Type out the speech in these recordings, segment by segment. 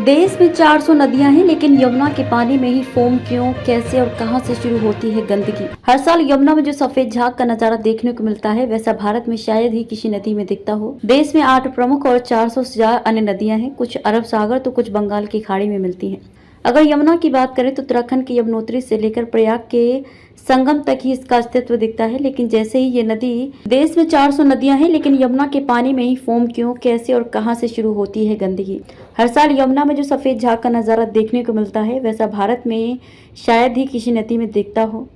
देश में 400 नदियां हैं, लेकिन यमुना के पानी में ही फोम क्यों, कैसे और कहां से शुरू होती है गंदगी। हर साल यमुना में जो सफेद झाग का नजारा देखने को मिलता है, वैसा भारत में शायद ही किसी नदी में दिखता हो। देश में 8 प्रमुख और 400 से ज्यादा अन्य नदियां हैं। कुछ अरब सागर तो कुछ बंगाल की खाड़ी में मिलती हैं। अगर यमुना की बात करें तो उत्तराखंड के यमुनोत्री से लेकर प्रयाग के संगम तक ही इसका अस्तित्व दिखता है। लेकिन जैसे ही ये नदी, देश में 400 नदियां हैं, लेकिन यमुना के पानी में ही फोम क्यों, कैसे और कहां से शुरू होती है गंदगी। हर साल यमुना में जो सफेद झाग का नजारा देखने को मिलता है, वैसा भारत में शायद ही किसी नदी में दिखता हो।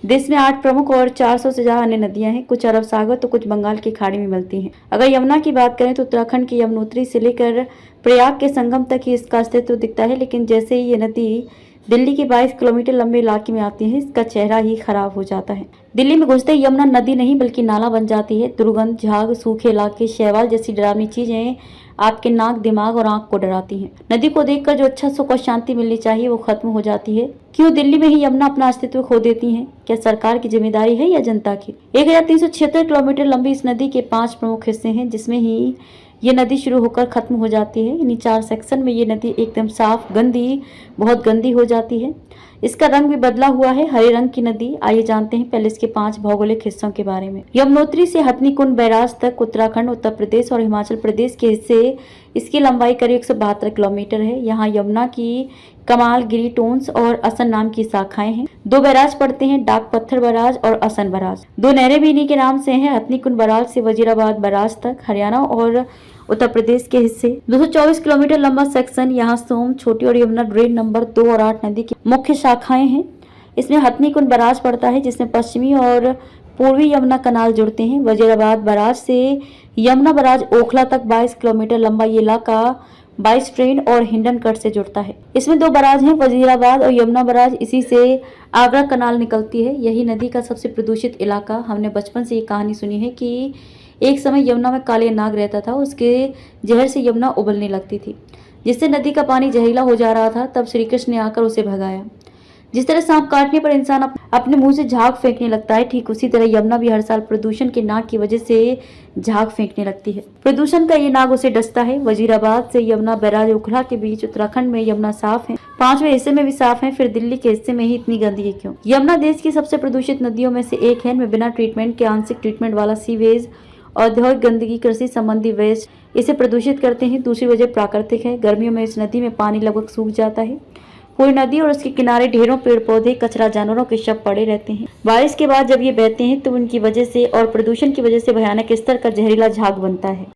देश में 8 प्रमुख और 400 से ज्यादा अन्य नदियां हैं। कुछ अरब सागर तो कुछ बंगाल की खाड़ी में मिलती हैं। अगर यमुना की बात करें तो उत्तराखंड की यमुनोत्री से लेकर प्रयाग के संगम तक ही इसका अस्तित्व दिखता है। लेकिन जैसे ही ये नदी दिल्ली के 22 किलोमीटर लंबे इलाके में आती है, इसका चेहरा ही खराब हो जाता है। दिल्ली में घुसते ही यमुना नदी नहीं बल्कि नाला बन जाती है। दुर्गंध, झाग, सूखे इलाके, शैवाल जैसी डरावनी चीजें आपके नाक, दिमाग और आंख को डराती हैं। नदी को देखकर जो अच्छा सुख और शांति मिलनी चाहिए वो खत्म हो जाती है। क्यों दिल्ली में ही यमुना अपना अस्तित्व खो देती है? क्या सरकार की जिम्मेदारी है या जनता की? 1376 किलोमीटर लंबी इस नदी के 5 प्रमुख हिस्से हैं, जिसमें ही ये नदी शुरू होकर खत्म हो जाती है। इन्हीं 4 सेक्शन में ये नदी एकदम साफ, बहुत गंदी हो जाती है। इसका रंग भी बदला हुआ है, हरे रंग की नदी। आइए जानते हैं पहले इसके 5 भौगोलिक हिस्सों के बारे में। यमुनोत्री से हथनीकुंड बैराज तक उत्तराखंड, उत्तर प्रदेश और हिमाचल प्रदेश के हिस्से, इसकी लंबाई करीब 172 किलोमीटर है। यहाँ यमुना की कमाल, गिरी, टोंस और असन नाम की शाखाएं हैं। 2 बैराज पड़ते हैं, डाक पत्थर बैराज और असन बैराज। 2 नहरें भी इन्हीं के नाम से हैं, हथनीकुंड बैराज से वजीराबाद बैराज तक, हरियाणा और उत्तर प्रदेश के हिस्से। 224 किलोमीटर लंबा सेक्शन, यहाँ सोम, छोटी और यमुना ड्रेन नंबर 2 और 8 नदी की मुख्य शाखाएं हैं। इसमें हथनीकुंड बैराज पड़ता है, जिसमें पश्चिमी और पूर्वी यमुना कनाल जुड़ते हैं। वजीराबाद बैराज से यमुना बैराज ओखला तक 22 किलोमीटर लंबा ये इलाका 22 ट्रेन और हिंडन कट से जुड़ता है। इसमें 2 बैराज हैं, वजीराबाद और यमुना बैराज। इसी से आगरा कनाल निकलती है। यही नदी का सबसे प्रदूषित इलाका। हमने बचपन से ये कहानी सुनी है कि एक समय यमुना में काले नाग रहता था, उसके जहर से यमुना उबलने लगती थी, जिससे नदी का पानी जहरीला हो जा रहा था। तब श्री कृष्ण ने आकर उसे भगाया। जिस तरह सांप काटने पर इंसान अपने मुंह से झाग फेंकने लगता है, ठीक उसी तरह यमुना भी हर साल प्रदूषण के नाग की वजह से झाग फेंकने लगती है। प्रदूषण का ये नाग उसे डसता है। वजीराबाद से यमुना बैराज ओखला के बीच उत्तराखंड में यमुना साफ है, 5वें हिस्से में भी साफ है, फिर दिल्ली के हिस्से में ही इतनी गंदगी क्यों? यमुना देश की सबसे प्रदूषित नदियों में से एक है। इनमें बिना ट्रीटमेंट के आंशिक ट्रीटमेंट वाला सीवेज, औद्योगिक गंदगी, कृषि संबंधी वेस्ट इसे प्रदूषित करते हैं। दूसरी वजह प्राकृतिक है। गर्मियों में इस नदी में पानी लगभग सूख जाता है। पूरी नदी और उसके किनारे ढेरों पेड़ पौधे, कचरा, जानवरों के शव पड़े रहते हैं। बारिश के बाद जब ये बहते हैं तो उनकी वजह से और प्रदूषण की वजह से भयानक स्तर का जहरीला झाग बनता है।